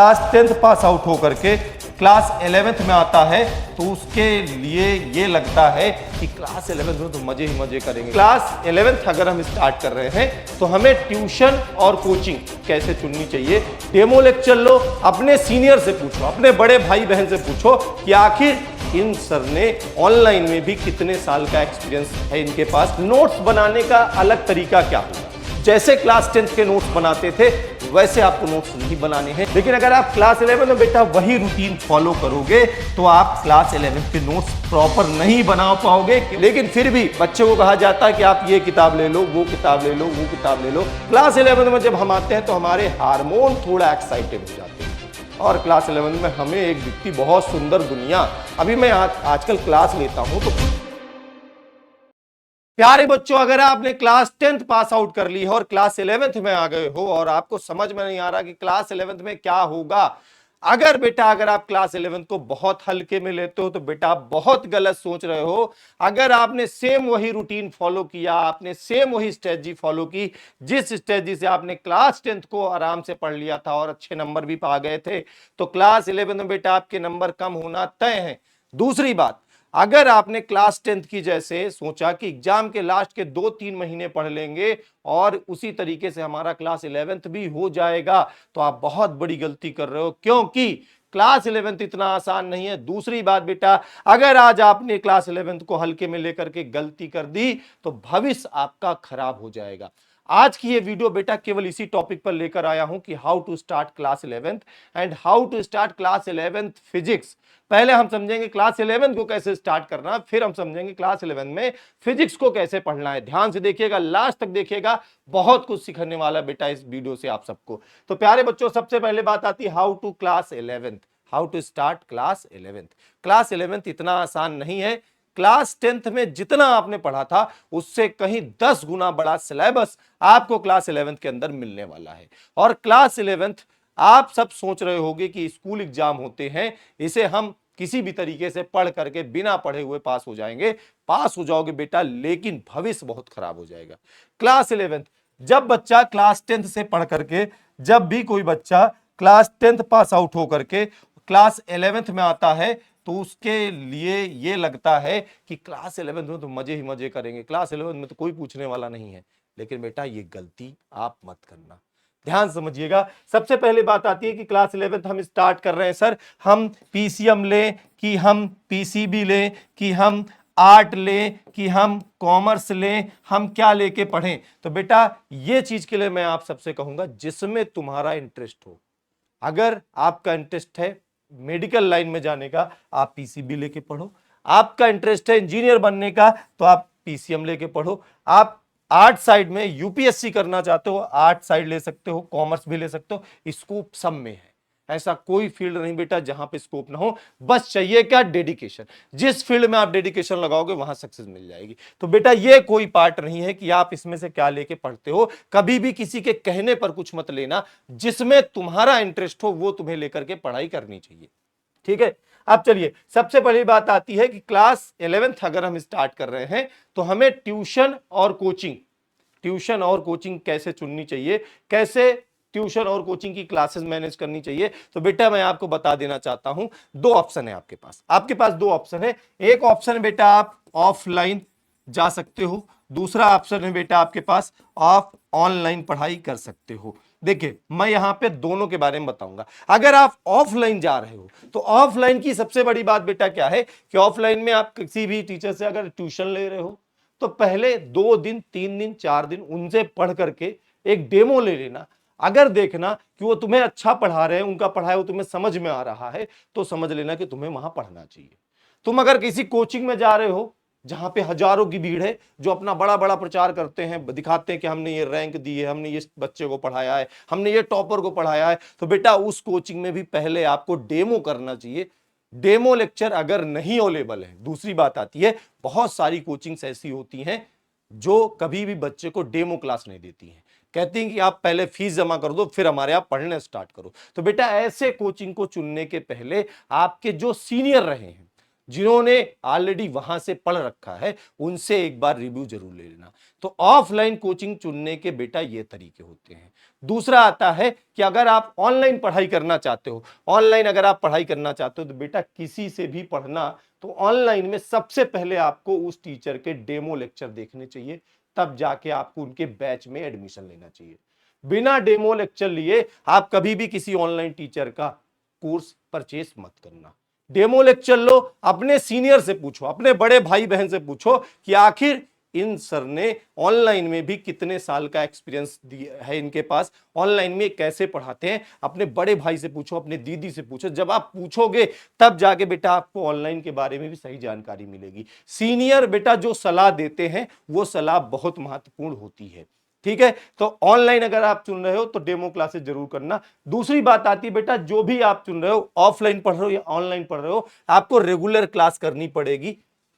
Class 10th pass out होकर के class 11th में आता है तो उसके लिए ये लगता है कि क्लास 11th में तो मजे ही मजे करेंगे। क्लास 11th अगर हम स्टार्ट कर रहे हैं तो हमें ट्यूशन और कोचिंग कैसे चुननी चाहिए। डेमो लेक्चर लो, अपने सीनियर से पूछो, अपने बड़े भाई बहन से पूछो कि आखिर इन सर ने ऑनलाइन में भी कितने साल का एक्सपीरियंस है इनके पास। नोट्स बनाने का अलग तरीका क्या होगा, जैसे क्लास 10th के नोट्स बनाते थे वैसे आपको नोट्स नहीं बनाने हैं। लेकिन अगर आप क्लास 11 में बेटा वही रूटीन फॉलो करोगे तो आप क्लास 11 के नोट्स प्रॉपर नहीं बना पाओगे। लेकिन फिर भी बच्चों को कहा जाता है कि आप ये किताब ले लो, वो किताब ले लो, वो किताब ले लो। क्लास 11 में जब हम आते हैं तो हमारे हार्मोन थोड़ा एक्साइटेड हो जाते हैं और क्लास 11 में हमें एक दिखती बहुत सुंदर दुनिया। अभी मैं आजकल क्लास लेता हूं तो प्यारे बच्चों, अगर आपने क्लास 10th पास आउट कर ली है और क्लास 11th में आ गए हो और आपको समझ में नहीं आ रहा कि क्लास 11th में क्या होगा, अगर आप क्लास 11th को बहुत हल्के में लेते हो तो बेटा आप बहुत गलत सोच रहे हो। अगर आपने सेम वही रूटीन फॉलो किया, आपने सेम वही स्ट्रेटजी फॉलो की जिस स्ट्रेटजी से आपने क्लास 10th को आराम से पढ़ लिया था और अच्छे नंबर भी पा गए थे, तो क्लास 11 में बेटा आपके नंबर कम होना तय है। दूसरी बात, अगर आपने क्लास 10th की जैसे सोचा कि एग्जाम के लास्ट के 2-3 महीने पढ़ लेंगे और उसी तरीके से हमारा क्लास 11th भी हो जाएगा, तो आप बहुत बड़ी गलती कर रहे हो, क्योंकि क्लास 11th इतना आसान नहीं है। दूसरी बात बेटा, अगर आज आपने क्लास 11th को हल्के में लेकर के गलती कर दी तो भविष्य आपका खराब हो जाएगा। आज की ये वीडियो बेटा केवल इसी टॉपिक पर लेकर आया हूं कि how to start class 11th and how to start class 11th physics. पहले हम समझेंगे क्लास 11 को कैसे स्टार्ट करना, फिर हम समझेंगे क्लास 11 में फिजिक्स को कैसे पढ़ना है। ध्यान से देखिएगा, लास्ट तक देखिएगा, बहुत कुछ सिखाने वाला बेटा इस वीडियो से आप सबको। तो प्यारे बच्चों, सबसे पहले बात आती है how to class 11th, how to start class 11th। Class 11th इतना आसान नहीं है। क्लास 10th में जितना आपने पढ़ा था उससे कहीं 10 गुना बड़ा सिलेबस आपको क्लास 11th के अंदर मिलने वाला है। और क्लास 11th आप सब सोच रहे होंगे कि स्कूल एग्जाम होते हैं, इसे हम किसी भी तरीके से पढ़ करके बिना पढ़े हुए पास हो जाएंगे। पास हो जाओगे बेटा, लेकिन भविष्य बहुत खराब हो जाएगा। क्लास 11th, जब बच्चा क्लास 10th से पढ़ करके, जब भी कोई बच्चा क्लास 10th पास आउट हो करके क्लास 11th में आता है तो उसके लिए ये लगता है कि क्लास 11th में तो मजे ही मजे करेंगे, क्लास 11th में तो कोई पूछने वाला नहीं है। लेकिन बेटा ये गलती आप मत करना, ध्यान समझिएगा। सबसे पहले बात आती है कि क्लास 11th हम स्टार्ट कर रहे हैं सर, हम पीसीएम लें कि हम पीसीबी लें कि हम आर्ट लें कि हम कॉमर्स लें, हम क्या लेके पढ़ें। तो बेटा ये चीज के लिए मैं आप सबसे कहूंगा जिसमें तुम्हारा इंटरेस्ट हो। अगर आपका इंटरेस्ट है मेडिकल लाइन में जाने का, आप पीसीबी लेके पढ़ो। आपका इंटरेस्ट है इंजीनियर बनने का तो आप पीसीएम लेके पढ़ो। आप आर्ट साइड में यूपीएससी करना चाहते हो, आर्ट साइड ले सकते हो, कॉमर्स भी ले सकते हो। स्कोप सब में है, ऐसा कोई फील्ड नहीं बेटा जहां पे स्कोप ना हो। बस चाहिए क्या, डेडिकेशन। जिस फील्ड में आप डेडिकेशन लगाओगे वहां सक्सेस मिल जाएगी। तो बेटा ये कोई पार्ट नहीं है कि आप इसमें से क्या लेके पढ़ते हो। कभी भी किसी के कहने पर कुछ मत लेना, जिसमें तुम्हारा इंटरेस्ट हो वो तुम्हें लेकर के पढ़ाई करनी चाहिए, ठीक है। अब चलिए, सबसे पहली बात आती है कि क्लास 11th अगर हम स्टार्ट कर रहे हैं तो हमें ट्यूशन और कोचिंग कैसे चुननी चाहिए, कैसे ट्यूशन और कोचिंग की क्लासेस मैनेज करनी चाहिए। तो बेटा मैं आपको बता देना चाहता हूं, दो ऑप्शन है आपके पास दो ऑप्शन है। एक ऑप्शन है बेटा आप ऑफलाइन जा सकते हो, दूसरा ऑप्शन है बेटा आपके पास आप ऑनलाइन पढ़ाई कर सकते हो। देखिए मैं यहां पे दोनों के बारे में बताऊंगा। अगर आप ऑफलाइन जा रहे हो तो ऑफलाइन की सबसे बड़ी बात बेटा क्या है कि ऑफलाइन में आप किसी भी टीचर से अगर ट्यूशन ले रहे हो तो पहले 2 दिन 3 दिन 4 दिन उनसे पढ़ करके एक डेमो ले लेना। अगर देखना कि वो तुम्हें अच्छा पढ़ा रहे हैं, उनका पढ़ाया वो तुम्हें समझ में आ रहा है, तो समझ लेना कि तुम्हें वहां पढ़ना चाहिए। तुम अगर किसी कोचिंग में जा रहे हो जहां पे हजारों की भीड़ है, जो अपना बड़ा बड़ा प्रचार करते हैं, दिखाते हैं कि हमने ये रैंक दी है, हमने ये बच्चे को पढ़ाया है, हमने ये टॉपर को पढ़ाया है, तो बेटा उस कोचिंग में भी पहले आपको डेमो करना चाहिए। डेमो लेक्चर अगर नहीं अवेलेबल है, दूसरी बात आती है बहुत सारी कोचिंग्स ऐसी होती हैं जो कभी भी बच्चे को डेमो क्लास नहीं देती हैं, कहती हैं कि आप पहले फीस जमा कर दो फिर हमारे यहाँ पढ़ने स्टार्ट करो। तो बेटा ऐसे कोचिंग को चुनने के पहले आपके जो सीनियर रहे हैं, जिन्होंने ऑलरेडी वहां से पढ़ रखा है उनसे एक बार रिव्यू जरूर ले लेना। तो ऑफलाइन कोचिंग चुनने के बेटा ये तरीके होते हैं। दूसरा आता है कि अगर आप ऑनलाइन पढ़ाई करना चाहते हो, ऑनलाइन अगर आप पढ़ाई करना चाहते हो तो बेटा किसी से भी पढ़ना तो ऑनलाइन में सबसे पहले आपको उस टीचर के डेमो लेक्चर देखने चाहिए, तब जाके आपको उनके बैच में एडमिशन लेना चाहिए। बिना डेमो लेक्चर लिए आप कभी भी किसी ऑनलाइन टीचर का कोर्स परचेस मत करना। डेमो लेक्चर लो, अपने सीनियर से पूछो, अपने बड़े भाई बहन से पूछो कि आखिर इन सर ने ऑनलाइन में भी कितने साल का एक्सपीरियंस दिया है, इनके पास ऑनलाइन में कैसे पढ़ाते हैं। अपने बड़े भाई से पूछो, अपने दीदी से पूछो। जब आप पूछोगे तब जाके बेटा आपको ऑनलाइन के बारे में भी सही जानकारी मिलेगी। सीनियर बेटा जो सलाह देते हैं वो सलाह बहुत महत्वपूर्ण होती है। ठीक है, तो ऑनलाइन अगर आप चुन रहे हो तो डेमो क्लासेस जरूर करना। दूसरी बात आती है बेटा, जो भी आप चुन रहे हो, ऑफलाइन पढ़ रहे हो या ऑनलाइन पढ़ रहे हो, आपको रेगुलर क्लास करनी पड़ेगी।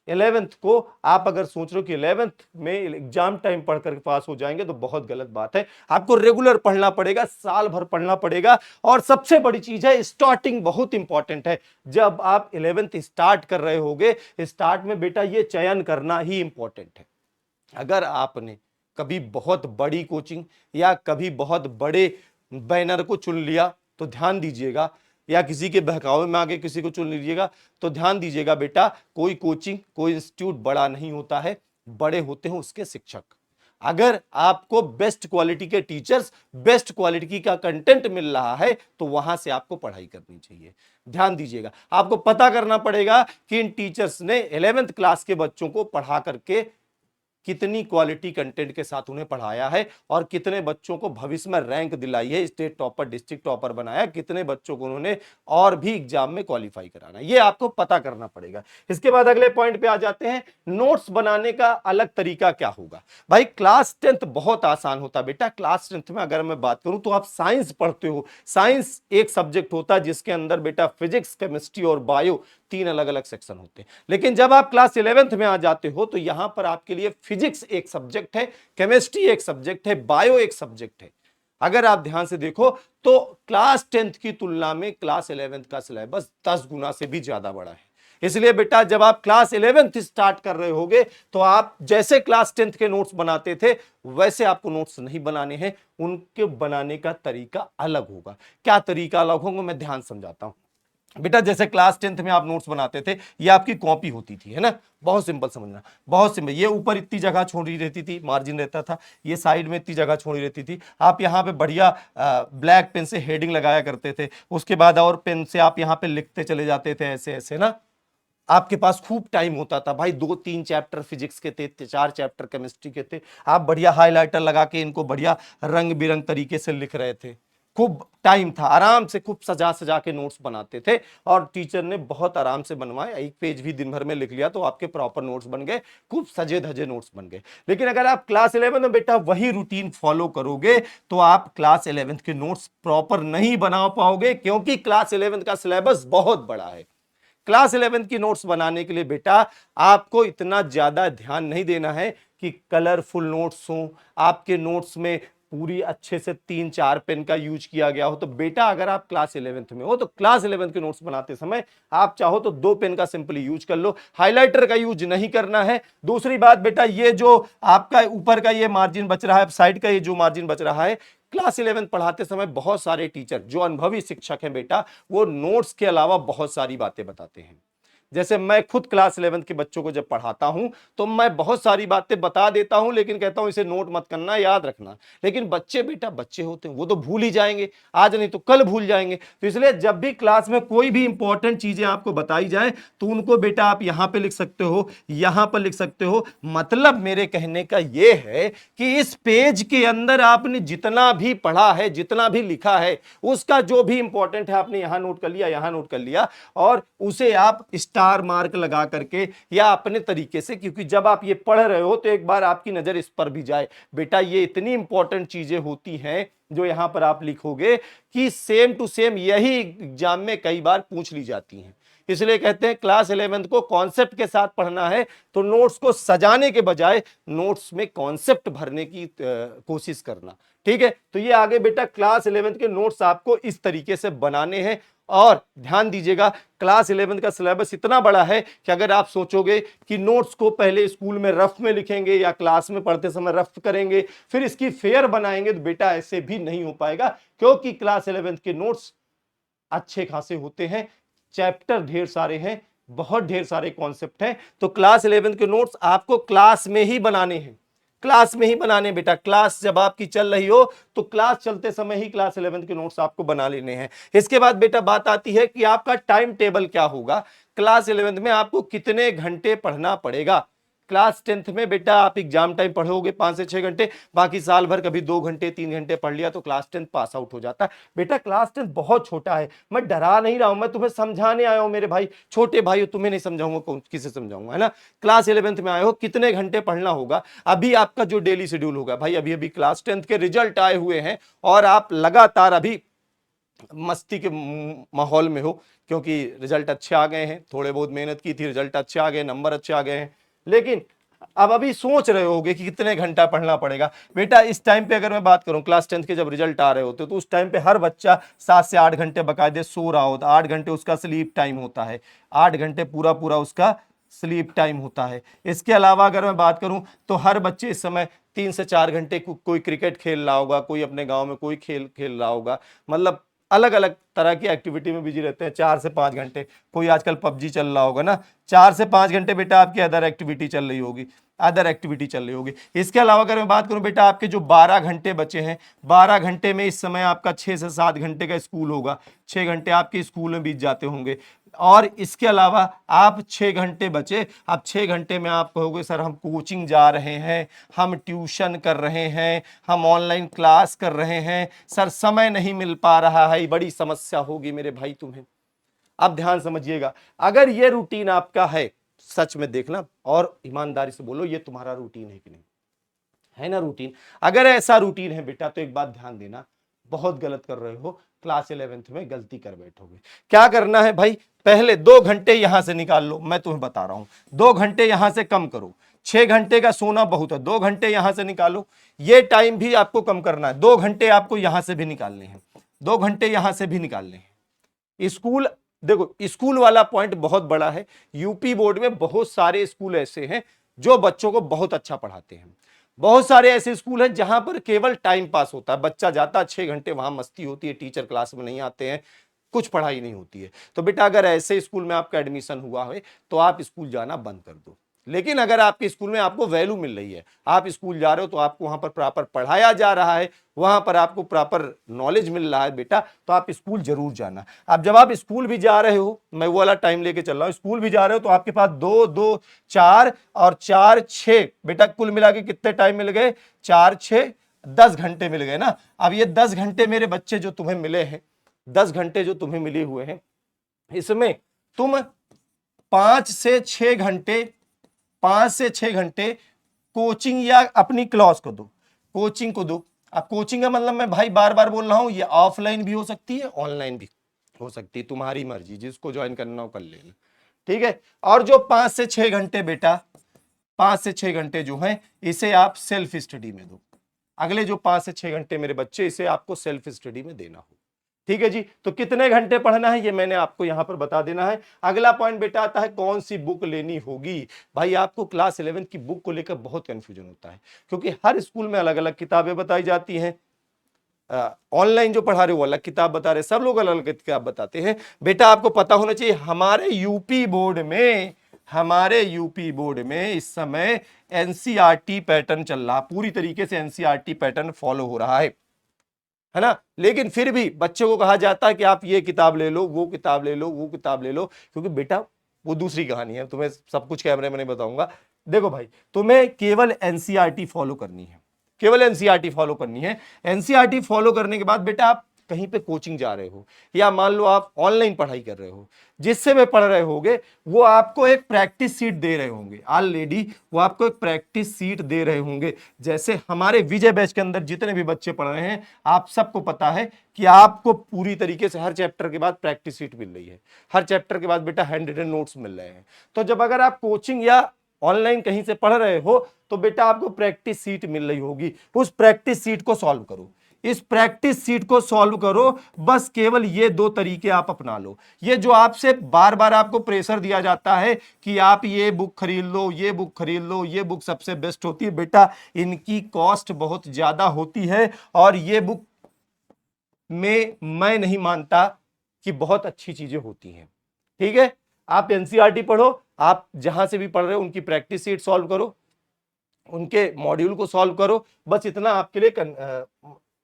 11th को आप अगर सोच रहे हो कि 11th में एग्जाम टाइम पढ़कर पास हो जाएंगे तो बहुत गलत बात है। आपको रेगुलर पढ़ना पड़ेगा, साल भर पढ़ना पड़ेगा। और सबसे बड़ी चीज है स्टार्टिंग, बहुत इंपॉर्टेंट है। जब आप 11th स्टार्ट कर रहे होगे, स्टार्ट में बेटा ये चयन करना ही इंपॉर्टेंट है। अगर आपने कभी बहुत बड़ी कोचिंग या कभी बहुत बड़े बैनर को चुन लिया तो ध्यान दीजिएगा, या किसी के बहकावे में आगे किसी को चुन लीजिएगा तो ध्यान दीजिएगा बेटा, कोई कोचिंग कोई इंस्टीट्यूट बड़ा नहीं होता है, बड़े होते हैं उसके शिक्षक। अगर आपको बेस्ट क्वालिटी के टीचर्स, बेस्ट क्वालिटी का कंटेंट मिल रहा है तो वहां से आपको पढ़ाई करनी चाहिए। ध्यान दीजिएगा, आपको पता करना पड़ेगा कि इन टीचर्स ने 11th क्लास के बच्चों को पढ़ा करके कितनी क्वालिटी कंटेंट के साथ उन्हें पढ़ाया है और कितने बच्चों को भविष्य में रैंक दिलाई है, स्टेट टॉपर, डिस्ट्रिक्ट टॉपर बनाया, कितने बच्चों को उन्होंने और भी एग्जाम में क्वालिफाई कराना, ये आपको पता करना पड़ेगा। इसके बाद अगले पॉइंट पे आ जाते हैं, नोट्स बनाने का अलग तरीका क्या होगा। भाई क्लास 10th बहुत आसान होता है बेटा। क्लास 10th में अगर मैं बात करूं तो आप साइंस पढ़ते हो, साइंस एक सब्जेक्ट होता है जिसके अंदर बेटा फिजिक्स, केमिस्ट्री और बायो 3 अलग अलग सेक्शन होते हैं। लेकिन जब आप क्लास 11th में आ जाते हो तो यहां पर आपके लिए फिजिक्स एक सब्जेक्ट है, केमिस्ट्री एक सब्जेक्ट है, बायो एक सब्जेक्ट है। अगर आप ध्यान से देखो तो क्लास 10th की तुलना में क्लास 11th का सिलेबस 10 गुना से भी ज्यादा बड़ा है। इसलिए बेटा जब आप क्लास 11th स्टार्ट कर रहे होगे तो आप जैसे क्लास 10th के नोट्स बनाते थे वैसे आपको नोट्स नहीं बनाने हैं, उनके बनाने का तरीका अलग होगा। क्या तरीका अलग होगा मैं ध्यान समझाता हूं बेटा। जैसे क्लास 10th में आप नोट्स बनाते थे, ये आपकी कॉपी होती थी, है ना, बहुत सिंपल समझना, बहुत सिंपल। ये ऊपर इतनी जगह छोड़ी रहती थी, मार्जिन रहता था, ये साइड में इतनी जगह छोड़ी रहती थी। आप यहाँ पे बढ़िया ब्लैक पेन से हेडिंग लगाया करते थे, उसके बाद और पेन से आप यहाँ पे लिखते चले जाते थे ऐसे ऐसे ना। आपके पास खूब टाइम होता था भाई, 2-3 चैप्टर फिजिक्स के थे, 4 चैप्टर केमिस्ट्री के थे। आप बढ़िया हाईलाइटर लगा के इनको बढ़िया रंग बिरंग तरीके से लिख रहे थे। खूब टाइम था, आराम से खूब सजा सजा के नोट्स बनाते थे और टीचर ने बहुत आराम से बनवाए। एक पेज भी दिन भर में लिख लिया तो आपके प्रॉपर नोट्स बन गए, खूब सजे धजे नोट्स बन गए। लेकिन अगर आप क्लास 11 में बेटा वही रूटीन फॉलो करोगे तो आप क्लास 11 के नोट्स प्रॉपर नहीं बना पाओगे, क्योंकि क्लास 11 का सिलेबस बहुत बड़ा है। क्लास 11 की नोट्स बनाने के लिए बेटा आपको इतना ज्यादा ध्यान नहीं देना है कि कलरफुल नोट्स हो, आपके नोट्स में पूरी अच्छे से 3-4 पेन का यूज किया गया हो। तो बेटा अगर आप क्लास 11th में हो तो क्लास 11th के नोट्स बनाते समय आप चाहो तो 2 पेन का सिंपली यूज कर लो, हाइलाइटर का यूज नहीं करना है। दूसरी बात बेटा, ये जो आपका ऊपर का ये मार्जिन बच रहा है, साइड का ये जो मार्जिन बच रहा है, क्लास 11 पढ़ाते समय बहुत सारे टीचर जो अनुभवी शिक्षक हैं बेटा, वो नोट्स के अलावा बहुत सारी बातें बताते हैं। जैसे मैं खुद क्लास 11 के बच्चों को जब पढ़ाता हूं तो मैं बहुत सारी बातें बता देता हूं, लेकिन कहता हूं इसे नोट मत करना, याद रखना। लेकिन बच्चे बेटा बच्चे होते हैं, वो तो भूल ही जाएंगे, आज नहीं तो कल भूल जाएंगे। तो इसलिए जब भी क्लास में कोई भी इंपॉर्टेंट चीजें आपको बताई जाए तो उनको बेटा आप यहां पे लिख सकते हो, यहां पर लिख सकते हो। मतलब मेरे कहने का यह है कि इस पेज के अंदर आपने जितना भी पढ़ा है, जितना भी लिखा है, उसका जो भी इंपॉर्टेंट है आपने यहां नोट कर लिया, यहां नोट कर लिया, और उसे आप स्टार मार्क लगा करके या अपने तरीके से, क्योंकि जब आप ये पढ़ रहे हो तो एक बार आपकी नजर इस पर भी जाए। बेटा ये इतनी इंपॉर्टेंट चीजें होती हैं जो यहां पर आप लिखोगे कि सेम टू सेम यही एग्जाम में कई बार पूछ ली जाती हैं। इसलिए कहते हैं क्लास 11th को कॉन्सेप्ट के साथ पढ़ना है तो नोट्स को सजाने के बजाय नोट्स में कॉन्सेप्ट भरने की कोशिश करना। ठीक है, तो ये आगे बेटा क्लास 11th के नोट्स आपको इस तरीके से बनाने हैं। और ध्यान दीजिएगा, क्लास 11th का सिलेबस इतना बड़ा है कि अगर आप सोचोगे कि नोट्स को पहले स्कूल में रफ में लिखेंगे या क्लास में पढ़ते समय रफ करेंगे फिर इसकी फेयर बनाएंगे, तो बेटा ऐसे भी नहीं हो पाएगा, क्योंकि क्लास 11th के नोट्स अच्छे खासे होते हैं, चैप्टर ढेर सारे हैं, बहुत ढेर सारे कॉन्सेप्ट हैं। तो क्लास 11th के नोट्स आपको क्लास में ही बनाने हैं, क्लास में ही बनाने बेटा। क्लास जब आपकी चल रही हो तो क्लास चलते समय ही क्लास 11th के नोट्स आपको बना लेने हैं। इसके बाद बेटा बात आती है कि आपका टाइम टेबल क्या होगा, क्लास 11th में आपको कितने घंटे पढ़ना पड़ेगा। क्लास 10th में बेटा आप एग्जाम टाइम पढ़ोगे 5 से 6 घंटे, बाकी साल भर कभी 2 घंटे 3 घंटे पढ़ लिया तो क्लास 10th पास आउट हो जाता है। बेटा क्लास 10th बहुत छोटा है, मैं डरा नहीं रहा हूं, मैं तुम्हें समझाने आया हूं मेरे भाई, छोटे भाई हो, तुम्हें नहीं समझाऊंगा, कौन किसे समझाऊंगा, है ना। क्लास 11th में आए हो, कितने घंटे पढ़ना होगा। अभी आपका जो डेली शेड्यूल होगा भाई, अभी अभी क्लास 10th के रिजल्ट आए हुए हैं और आप लगातार अभी मस्ती के माहौल में हो, क्योंकि रिजल्ट अच्छे आ गए हैं, थोड़े बहुत मेहनत की थी, रिजल्ट अच्छे आ गए, नंबर अच्छे आ गए हैं, लेकिन अब अभी सोच रहे होगे कि कितने घंटा पढ़ना पड़ेगा। बेटा इस टाइम पे अगर मैं बात करूं, क्लास 10th के जब रिजल्ट आ रहे होते तो उस टाइम पे हर बच्चा 7 से 8 घंटे बकायदे सो रहा होता, 8 घंटे उसका स्लीप टाइम होता है, 8 घंटे पूरा पूरा उसका स्लीप टाइम होता है। इसके अलावा अगर मैं बात करूं तो हर बच्चे इस समय 3 से 4 घंटे कोई क्रिकेट खेल रहा होगा, कोई अपने गांव में कोई खेल खेल रहा होगा, मतलब अलग अलग तरह की एक्टिविटी में बिजी रहते हैं। 4 से 5 घंटे कोई आजकल पबजी चल रहा होगा ना, 4 से 5 घंटे बेटा आपकी अदर एक्टिविटी चल रही होगी, अदर एक्टिविटी चल रही होगी। इसके अलावा अगर मैं बात करूं बेटा आपके जो 12 घंटे बचे हैं, 12 घंटे में इस समय आपका 6 से 7 घंटे का स्कूल होगा, 6 घंटे आपके स्कूल में बीत जाते होंगे। और इसके अलावा आप 6 घंटे बचे, अब 6 घंटे में आप कहोगे सर हम कोचिंग जा रहे हैं, हम ट्यूशन कर रहे हैं, हम ऑनलाइन क्लास कर रहे हैं, सर समय नहीं मिल पा रहा है, बड़ी समस्या होगी मेरे भाई तुम्हें। अब ध्यान समझिएगा, अगर ये रूटीन आपका है, सच में देखना और ईमानदारी से बोलो ये तुम्हारा रूटीन है कि नहीं, है ना रूटीन। अगर ऐसा रूटीन है बेटा तो एक बात ध्यान देना, बहुत गलत कर रहे हो, क्लास 11th में गलती कर बैठोगे। क्या करना है भाई, पहले 2 घंटे यहां से निकाल लो, मैं तुम्हें बता रहा हूं, 2 घंटे यहां से कम करो, 6 घंटे का सोना बहुत है, 2 घंटे यहां से निकालो, ये टाइम भी आपको कम करना है, 2 घंटे आपको यहां से भी निकालने हैं, 2 घंटे यहां से भी निकालने हैं। स्कूल देखो, स्कूल वाला पॉइंट बहुत बड़ा है, यूपी बोर्ड में बहुत सारे स्कूल ऐसे हैं जो बच्चों को बहुत अच्छा पढ़ाते हैं, बहुत सारे ऐसे स्कूल हैं जहां पर केवल टाइम पास होता है, बच्चा जाता 6 घंटे वहां मस्ती होती है, टीचर क्लास में नहीं आते हैं, कुछ पढ़ाई नहीं होती है। तो बेटा अगर ऐसे स्कूल में आपका एडमिशन हुआ है तो आप स्कूल जाना बंद कर दो। लेकिन अगर आपके स्कूल में आपको वैल्यू मिल रही है, आप स्कूल जा रहे हो तो आपको वहां पर प्रॉपर पढ़ाया जा रहा है, वहां पर आपको प्रॉपर नॉलेज मिल रहा है बेटा, तो आप स्कूल जरूर जाना। अब जब आप स्कूल भी जा रहे हो, मैं वो वाला टाइम लेके चल रहा हूं, स्कूल भी जा रहे हो तो आपके पास 2 2 4 और 4 6 बेटा कुल मिला के कितने टाइम मिल गए, 4 6 10 घंटे मिल गए ना। अब ये 10 घंटे मेरे बच्चे जो तुम्हें मिले हैं, 10 घंटे जो तुम्हें मिले हुए हैं, इसमें तुम 5 से 6 घंटे 5 से 6 घंटे कोचिंग या अपनी क्लास को दो, कोचिंग को दो। अब कोचिंग का मतलब मैं भाई बार बार बोल रहा हूं, ये ऑफलाइन भी हो सकती है, ऑनलाइन भी हो सकती है, तुम्हारी मर्जी, जिसको ज्वाइन करना हो कर लेना, ठीक है। और जो 5 से 6 घंटे बेटा, 5 से 6 घंटे जो है इसे आप सेल्फ स्टडी में दो। अगले जो 5 से 6 घंटे मेरे बच्चे, इसे आपको सेल्फ स्टडी में देना हो, ठीक है जी। तो कितने घंटे पढ़ना है ये मैंने आपको यहां पर बता देना है। अगला पॉइंट बेटा आता है कौन सी बुक लेनी होगी। भाई आपको क्लास 11 की बुक को लेकर बहुत कंफ्यूजन होता है, क्योंकि हर स्कूल में अलग अलग किताबें बताई जाती हैं, ऑनलाइन जो पढ़ा रहे वो अलग किताब बता रहे, सब लोग अलग अलग किताब बताते हैं। बेटा आपको पता होना चाहिए हमारे यूपी बोर्ड में इस समय एनसीईआरटी पैटर्न चल रहा, पूरी तरीके से एनसीईआरटी पैटर्न फॉलो हो रहा है ना। लेकिन फिर भी बच्चों को कहा जाता है कि आप ये किताब ले लो, वो किताब ले लो, वो किताब ले लो, क्योंकि बेटा वो दूसरी कहानी है, तुम्हें सब कुछ कैमरे में नहीं बताऊंगा। देखो भाई, तुम्हें केवल एनसीईआरटी फॉलो करनी है, केवल एनसीईआरटी फॉलो करनी है। एनसीईआरटी फॉलो करने के बाद बेटा आप कहीं पे कोचिंग जा रहे हो, या मान लो आप ऑनलाइन पढ़ाई कर रहे हो, जिससे में पढ़ रहे होगे, वो आपको एक प्रैक्टिस सीट दे रहे होंगे ऑलरेडी, वो आपको एक प्रैक्टिस सीट दे रहे होंगे। जैसे हमारे विजय बैच के अंदर जितने भी बच्चे पढ़ रहे हैं, आप सबको पता है कि आपको पूरी तरीके से हर चैप्टर के बाद प्रैक्टिस सीट मिल रही है, हर चैप्टर के बाद बेटा हैंड रिटन नोट्स मिल रहे हैं। तो जब अगर आप कोचिंग या ऑनलाइन कहीं से पढ़ रहे हो तो बेटा आपको प्रैक्टिस सीट मिल रही होगी, उस प्रैक्टिस सीट को सॉल्व करो, इस प्रैक्टिस सीट को सॉल्व करो। बस केवल ये दो तरीके आप अपना लो। ये जो आपसे बार बार आपको प्रेशर दिया जाता है कि आप ये बुक खरीद लो, ये बुक खरीद लो, ये बुक सबसे बेस्ट होती है, बेटा इनकी कॉस्ट बहुत ज्यादा होती है और ये बुक में मैं नहीं मानता कि बहुत अच्छी चीजें होती हैं। ठीक है, आप एनसीईआरटी पढ़ो, आप जहां से भी पढ़ रहे हो उनकी प्रैक्टिस सीट सॉल्व करो, उनके मॉड्यूल को सॉल्व करो, बस इतना आपके लिए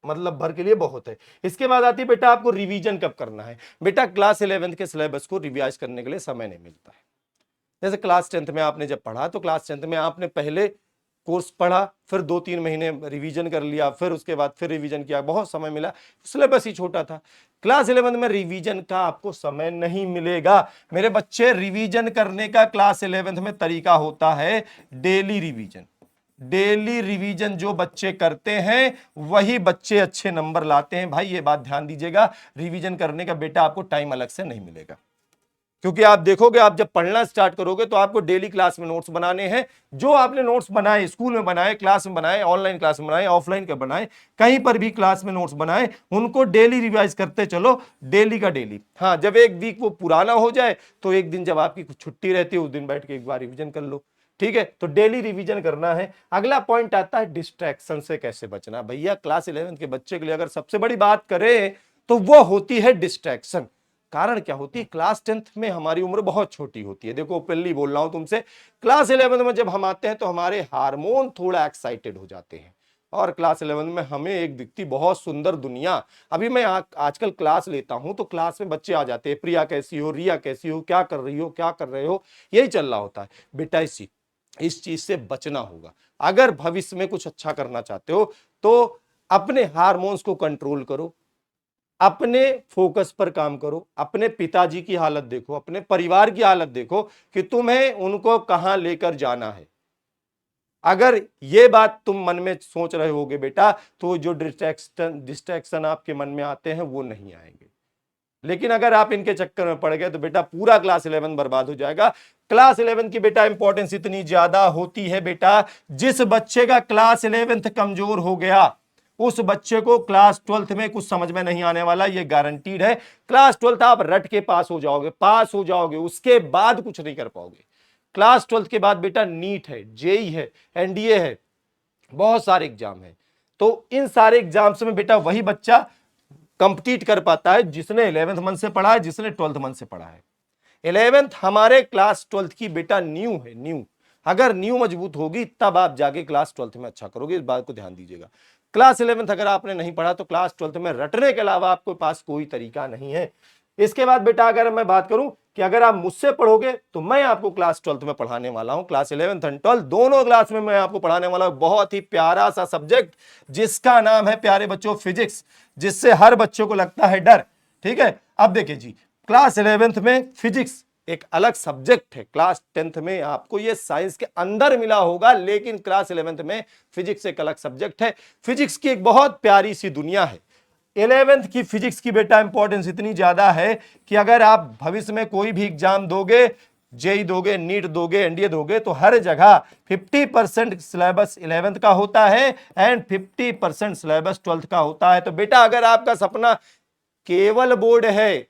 मतलब भर के लिए बहुत है। इसके बाद आती है बेटा आपको रिवीजन कब करना है। बेटा क्लास 11th के सिलेबस को रिवाइज करने के लिए समय नहीं मिलता है। जैसे क्लास 10th में आपने जब पढ़ा तो क्लास 10th में आपने पहले कोर्स पढ़ा, फिर 2-3 महीने रिवीजन कर लिया, फिर उसके बाद फिर रिवीजन किया, बहुत समय मिला, सिलेबस ही छोटा था। क्लास 11th में रिवीजन का आपको समय नहीं मिलेगा मेरे बच्चे। रिवीजन करने का क्लास 11th में तरीका होता है डेली रिवीजन। डेली रिवीजन जो बच्चे करते हैं वही बच्चे अच्छे नंबर लाते हैं। भाई ये बात ध्यान दीजिएगा, रिवीजन करने का बेटा आपको टाइम अलग से नहीं मिलेगा, क्योंकि आप देखोगे आप जब पढ़ना स्टार्ट करोगे तो आपको डेली क्लास में नोट्स बनाने हैं। जो आपने नोट्स बनाए, स्कूल में बनाए, क्लास में बनाए, ऑनलाइन क्लास में बनाए, ऑफलाइन के बनाए, कहीं पर भी क्लास में नोट्स बनाए, उनको डेली रिवाइज करते चलो, डेली का डेली। हाँ, जब एक वीक वो पुराना हो जाए तो एक दिन जब आपकी कुछ छुट्टी रहती है उस दिन बैठ के एक बार रिविजन कर लो। ठीक है, तो डेली रिवीजन करना है। अगला पॉइंट आता है डिस्ट्रैक्शन से कैसे बचना। भैया क्लास 11th के बच्चे के लिए अगर सबसे बड़ी बात करें तो वो होती है डिस्ट्रैक्शन। कारण क्या होती है, क्लास 10th में हमारी उम्र बहुत छोटी होती है। देखो ओपनली बोल रहा हूं तुमसे, क्लास 11th में जब हम आते हैं तो हमारे हार्मोन थोड़ा एक्साइटेड हो जाते हैं और क्लास 11th में हमें एक दिखती बहुत सुंदर दुनिया। अभी मैं आजकल क्लास लेता हूं तो क्लास में बच्चे आ जाते हैं, प्रिया कैसी हो, रिया कैसी हो, क्या कर रही हो, क्या कर रहे हो, यही चल रहा होता है। बेटा इस चीज से बचना होगा। अगर भविष्य में कुछ अच्छा करना चाहते हो तो अपने हार्मोन्स को कंट्रोल करो, अपने फोकस पर काम करो, अपने पिताजी की हालत देखो, अपने परिवार की हालत देखो कि तुम्हें उनको कहां लेकर जाना है। अगर ये बात तुम मन में सोच रहे होगे बेटा तो जो डिस्ट्रैक्शन आपके मन में आते हैं वो नहीं आएंगे। लेकिन अगर आप इनके चक्कर में पड़ गए तो बेटा पूरा क्लास 11 बर्बाद हो जाएगा। क्लास 11 की बेटा इंपॉर्टेंस इतनी ज्यादा होती है बेटा, जिस बच्चे का क्लास 11th कमजोर हो गया उस बच्चे को क्लास 12th में कुछ समझ में नहीं आने वाला, ये गारंटीड है। क्लास 12th आप रट के पास हो जाओगे, उसके बाद कुछ नहीं कर पाओगे। क्लास 12th के बाद बेटा नीट है, जेई है, एनडीए है, बहुत सारे एग्जाम है। तो इन सारे एग्जाम्स में बेटा वही बच्चा कंप्लीट कर पाता है जिसने 11th मंथ से पढ़ा है, जिसने 12th मंथ से पढ़ा है। 11th हमारे क्लास 12th की बेटा न्यू है, न्यू। अगर न्यू मजबूत होगी तब आप जाके क्लास 12th में अच्छा करोगे, इस बात को ध्यान दीजिएगा। क्लास 11th अगर आपने नहीं पढ़ा तो क्लास 12th में रटने के अलावा आपके पास कोई तरीका नहीं है। इसके बाद बेटा अगर मैं बात करूं कि अगर आप मुझसे पढ़ोगे तो मैं आपको क्लास 12th में पढ़ाने वाला हूं। क्लास 11th एंड 12th दोनों क्लास में मैं आपको पढ़ाने वाला हूं बहुत ही प्यारा सा सब्जेक्ट जिसका नाम है प्यारे बच्चों फिजिक्स, जिससे हर बच्चों को लगता है डर। ठीक है, अब देखिए जी, क्लास 11th में फिजिक्स एक अलग सब्जेक्ट है। क्लास 10th में आपको ये साइंस के अंदर मिला होगा, लेकिन क्लास 11th में फिजिक्स एक अलग सब्जेक्ट है। फिजिक्स की एक बहुत प्यारी सी दुनिया है। 11th की फिजिक्स की बेटा इंपॉर्टेंस इतनी ज्यादा है कि अगर आप भविष्य में कोई भी एग्जाम दोगे, जेई दोगे, नीट दोगे, एनडीए दोगे, तो हर जगह 50% सिलेबस 11th का होता है एंड 50% सिलेबस 12th का होता है। तो बेटा अगर आपका सपना केवल बोर्ड है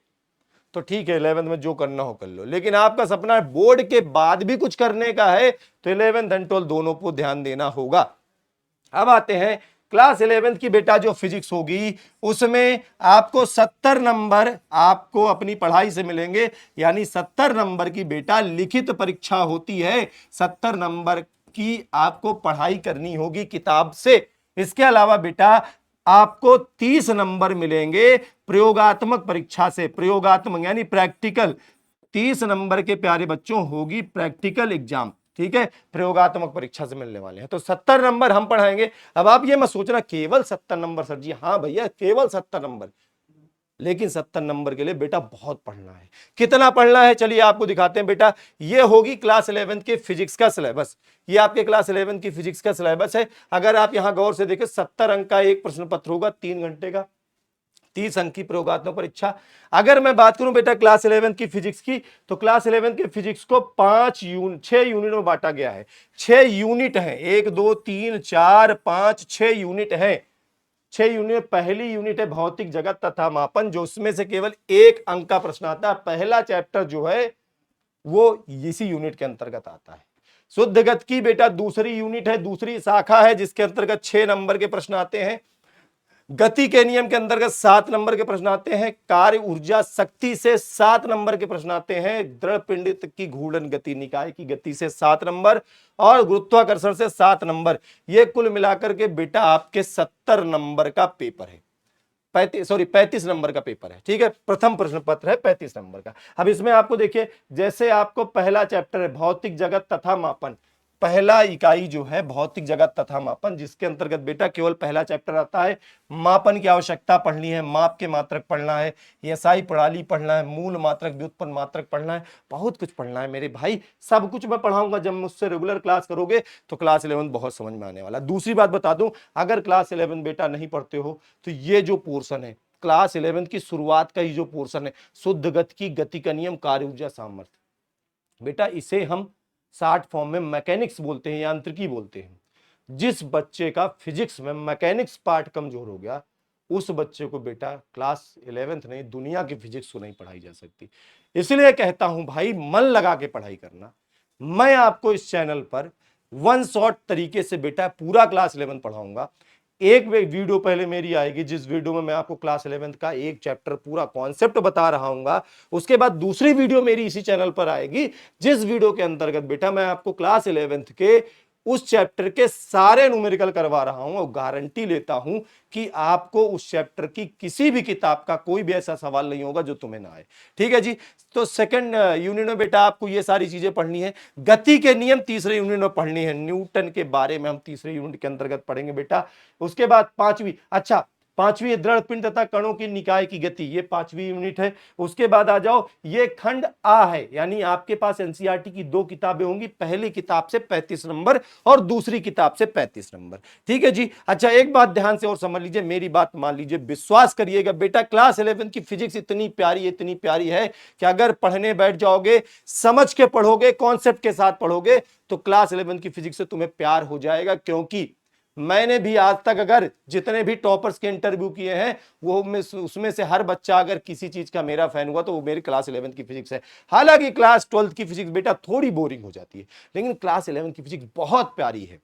तो ठीक है, 11th में जो करना हो कर लो, लेकिन आपका सपना बोर्ड के बाद भी कुछ करने का है तो 11th एंड 12th दोनों को ध्यान देना होगा। अब आते हैं क्लास 11th की बेटा जो फिजिक्स होगी उसमें आपको 70 नंबर आपको अपनी पढ़ाई से मिलेंगे, यानी 70 नंबर की बेटा लिखित परीक्षा होती है। 70 नंबर की आपको पढ़ाई करनी होगी किताब से। इसके अलावा बेटा आपको 30 नंबर मिलेंगे प्रयोगात्मक परीक्षा से। प्रयोगात्मक यानी प्रैक्टिकल, 30 नंबर के प्यारे बच्चों होगी प्रैक्टिकल एग्जाम। ठीक है, प्रयोगात्मक परीक्षा से मिलने वाले हैं। तो 70 नंबर हम पढ़ाएंगे। अब आप ये मत सोचना केवल 70 नंबर सर जी, हाँ भैया केवल 70 नंबर, लेकिन 70 नंबर के लिए बेटा बहुत पढ़ना है। कितना पढ़ना है चलिए आपको दिखाते हैं बेटा। ये होगी क्लास 11 के फिजिक्स का सिलेबस, ये आपके क्लास 11 की फिजिक्स का सिलेबस है। अगर आप यहां गौर से देखें 70 अंक का एक प्रश्न पत्र होगा, 3 घंटे का, 30 अंक की प्रयोगात्मक परीक्षा। अगर मैं बात करूं बेटा क्लास 11 की फिजिक्स की, तो क्लास 11 के फिजिक्स को 6 यूनिट में बांटा गया है। 6 यूनिट है, 1 2 3 4 5 6 यूनिट है। 6 यूनिट। पहली यूनिट है भौतिक जगत तथा मापन, जो उसमें से केवल 1 अंक का प्रश्न आता है। पहला चैप्टर जो है वो इसी यूनिट के अंतर्गत आता है। शुद्ध गति की बेटा दूसरी यूनिट है, दूसरी शाखा है, जिसके अंतर्गत 6 नंबर के प्रश्न आते हैं। गति के नियम के अंतर्गत 7 नंबर के प्रश्न आते हैं। कार्य ऊर्जा शक्ति से 7 नंबर के प्रश्न आते हैं। दृढ़ पिंड की घूर्णन गति, निकाय की गति से 7 नंबर और गुरुत्वाकर्षण से 7 नंबर। ये कुल मिलाकर के बेटा आपके 70 नंबर का पेपर है। 35 नंबर का पेपर है। ठीक है, प्रथम प्रश्न पत्र है 35 नंबर का। अब इसमें आपको देखिए, जैसे आपको पहला चैप्टर है भौतिक जगत तथा मापन, पहला इकाई जो है भौतिक जगत तथा मापन, जिसके अंतर्गत बेटा केवल पहला चैप्टर आता है। मापन की आवश्यकता पढ़नी है, माप के मात्रक पढ़ना है, एसआई प्रणाली पढ़ना है, मूल मात्रक व्युत्पन्न मात्रक पढ़ना है, बहुत कुछ पढ़ना है मेरे भाई। सब कुछ मैं पढ़ाऊंगा। जब मुझसे रेगुलर क्लास करोगे तो क्लास 11 बहुत समझ में आने वाला। दूसरी बात बता दूं, अगर क्लास 11 बेटा नहीं पढ़ते हो तो ये जो पोर्शन है क्लास 11 की शुरुआत का, ये जो पोर्शन है शुद्ध गति की गति का नियम, कार्य ऊर्जा सामर्थ्य, बेटा इसे हम शॉर्ट फॉर्म में मैकेनिक्स बोलते हैं, यांत्रिकी बोलते हैं। जिस बच्चे का फिजिक्स में मैकेनिक्स पार्ट कमजोर हो गया, उस बच्चे को बेटा क्लास 11th नहीं, दुनिया की फिजिक्स को नहीं पढ़ाई जा सकती। इसलिए कहता हूं भाई, मन लगा के पढ़ाई करना। मैं आपको इस चैनल पर वन शॉट तरीके से बेटा पूरा क्लास 11 पढ़ाऊंगा। एक वीडियो पहले मेरी आएगी, जिस वीडियो में मैं आपको क्लास 11 का एक चैप्टर पूरा कॉन्सेप्ट बता रहा हूंगा। उसके बाद दूसरी वीडियो मेरी इसी चैनल पर आएगी, जिस वीडियो के अंतर्गत बेटा मैं आपको क्लास 11 के उस चैप्टर के सारे न्यूमेरिकल करवा रहा हूं, और गारंटी लेता हूं कि आपको उस चैप्टर की किसी भी किताब का कोई भी ऐसा सवाल नहीं होगा जो तुम्हें ना आए। ठीक है जी। तो सेकंड यूनिट में बेटा आपको ये सारी चीजें पढ़नी है। गति के नियम तीसरे यूनिट में पढ़नी है। न्यूटन के बारे में हम तीसरे यूनिट के अंतर्गत पढ़ेंगे बेटा। उसके बाद पांचवी दृढ़ पिंड तथा कणों की निकाय की गति, ये 5वीं यूनिट है। उसके बाद आ जाओ, ये खंड आ है, यानी आपके पास एनसीईआरटी की 2 किताबें होंगी, पहली किताब से 35 नंबर और दूसरी किताब से 35 नंबर। ठीक है जी। अच्छा, एक बात ध्यान से और समझ लीजिए, मेरी बात मान लीजिए, विश्वास करिएगा बेटा, क्लास 11 की फिजिक्स इतनी प्यारी है कि अगर पढ़ने बैठ जाओगे, समझ के पढ़ोगे, कॉन्सेप्ट के साथ पढ़ोगे, तो क्लास 11 की फिजिक्स से तुम्हें प्यार हो जाएगा। क्योंकि मैंने भी आज तक अगर जितने भी टॉपर्स के इंटरव्यू किए हैं, वो उसमें से हर बच्चा अगर किसी चीज का मेरा फैन हुआ तो वो मेरी क्लास 11 की फिजिक्स है। हालांकि क्लास 12th की फिजिक्स बेटा थोड़ी बोरिंग हो जाती है, लेकिन क्लास 11 की फिजिक्स बहुत प्यारी है।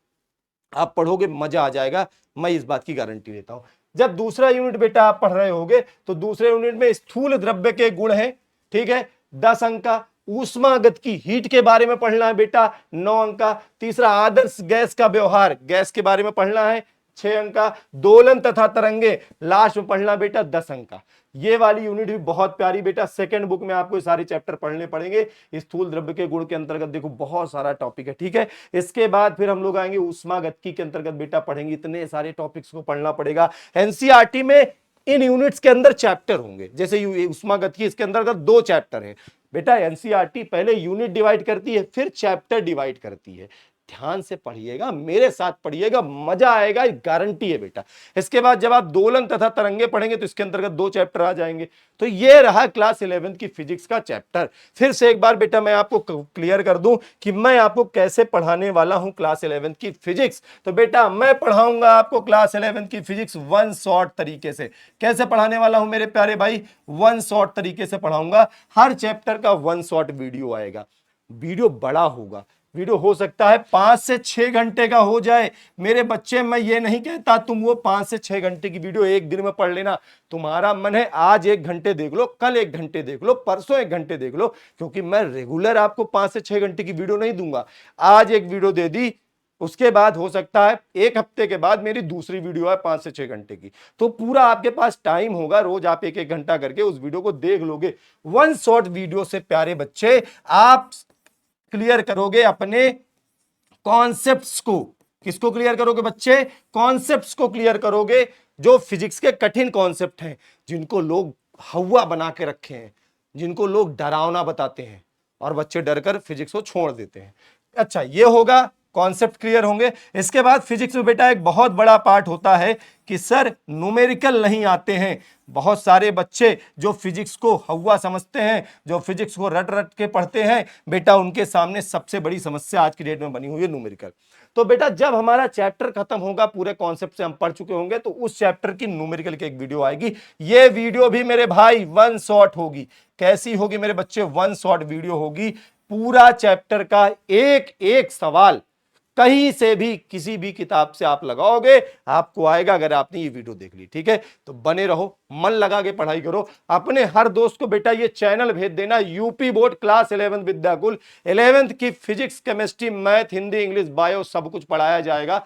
आप पढ़ोगे मजा आ जाएगा, मैं इस बात की गारंटी देता हूं। जब दूसरा यूनिट बेटा आप पढ़ रहे होगे, तो दूसरे यूनिट में स्थूल द्रव्य के गुण है। ठीक है, 10 अंक का। ऊष्मागत की हीट के बारे में पढ़ना है बेटा, 9 अंक का। तीसरा आदर्श गैस का व्यवहार, गैस के बारे में पढ़ना है, 6 अंक का। दोलन तथा तरंगे लास्ट में पढ़ना बेटा, 10 अंक का। ये वाली यूनिट भी बहुत प्यारी बेटा। सेकंड बुक में आपको सारे चैप्टर पढ़ने पड़ेंगे। स्थूल द्रव्य के गुण के अंतर्गत देखो बहुत सारा टॉपिक है। ठीक है, इसके बाद फिर हम लोग आएंगे ऊष्मागतिकी के अंतर्गत बेटा पढ़ेंगे, इतने सारे टॉपिक्स को पढ़ना पड़ेगा। एनसीईआरटी में इन यूनिट्स के अंदर चैप्टर होंगे, जैसे ऊष्मागतिकी, इसके अंतर्गत 2 चैप्टर है बेटा। एनसीईआरटी पहले यूनिट डिवाइड करती है, फिर चैप्टर डिवाइड करती है। ध्यान से पढ़िएगा, मेरे साथ पढ़िएगा, मजा आएगा, गारंटी है बेटा। इसके बाद जब आप दोलन तथा तरंगे पढ़ेंगे तो इसके अंतर्गत 2 चैप्टर आ जाएंगे। तो ये रहा क्लास 11 की फिजिक्स का चैप्टर। फिर से एक बार बेटा मैं आपको क्लियर कर दूं कि मैं आपको कैसे पढ़ाने वाला हूं क्लास 11 की फिजिक्स। तो बेटा मैं पढ़ाऊंगा आपको क्लास 11 की फिजिक्स वन शॉट तरीके से। कैसे पढ़ाने वाला हूं मेरे प्यारे भाई? वन शॉट तरीके से पढ़ाऊंगा। हर चैप्टर का वन शॉट वीडियो आएगा। वीडियो बड़ा होगा, वीडियो हो सकता है 5 से 6 घंटे का हो जाए मेरे बच्चे। मैं ये नहीं कहता तुम वो 5 से 6 घंटे की वीडियो एक दिन में पढ़ लेना। तुम्हारा मन है आज 1 घंटे देख लो, कल 1 घंटे देख लो, परसों 1 घंटे देख लो, क्योंकि मैं रेगुलर आपको 5 से 6 घंटे की वीडियो नहीं दूंगा। आज एक वीडियो दे दी, उसके बाद हो सकता है 1 हफ्ते के बाद मेरी दूसरी वीडियो है 5 से 6 घंटे की। तो पूरा आपके पास टाइम होगा, रोज आप 1-1 घंटा करके उस वीडियो को देख लोगे। वन शॉट वीडियो से प्यारे बच्चे आप क्लियर करोगे अपने कॉन्सेप्ट्स को। किसको क्लियर करोगे बच्चे? कॉन्सेप्ट्स को क्लियर करोगे, जो फिजिक्स के कठिन कॉन्सेप्ट हैं, जिनको लोग हवा बना के रखे हैं जिनको लोग डरावना बताते हैं और बच्चे डरकर फिजिक्स को छोड़ देते हैं। अच्छा, ये होगा, कॉन्सेप्ट क्लियर होंगे। इसके बाद फिजिक्स में बेटा एक बहुत बड़ा पार्ट होता है कि सर न्यूमेरिकल नहीं आते हैं। बहुत सारे बच्चे जो फिजिक्स को हवा समझते हैं, जो फिजिक्स को रट रट के पढ़ते हैं, बेटा उनके सामने सबसे बड़ी समस्या आज की डेट में बनी हुई है न्यूमेरिकल। तो बेटा जब हमारा चैप्टर खत्म होगा, पूरे कॉन्सेप्ट से हम पढ़ चुके होंगे, तो उस चैप्टर की न्यूमेरिकल की एक वीडियो आएगी। ये वीडियो भी मेरे भाई वन शॉट होगी। कैसी होगी मेरे बच्चे? वन शॉट वीडियो होगी। पूरा चैप्टर का एक एक सवाल कहीं से भी किसी भी किताब से आप लगाओगे, आपको आएगा, अगर आपने ये वीडियो देख ली। ठीक है, तो बने रहो, मन लगा के पढ़ाई करो। अपने हर दोस्त को बेटा ये चैनल भेज देना, UP board class 11 Vidyakul. 11th की physics, chemistry, math, Hindi, English, bio सब कुछ पढ़ाया जाएगा।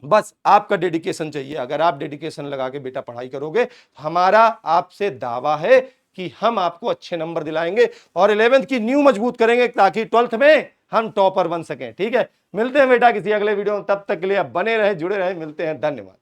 बस आपका डेडिकेशन चाहिए। अगर आप डेडिकेशन लगा के बेटा पढ़ाई करोगे, हमारा आपसे दावा है कि हम आपको अच्छे नंबर दिलाएंगे और 11th की न्यू मजबूत करेंगे, ताकि 12th में हम टॉपर बन सकें। ठीक है, मिलते हैं बेटा किसी अगले वीडियो में। तब तक के लिए बने रहे, जुड़े रहे, मिलते हैं। धन्यवाद।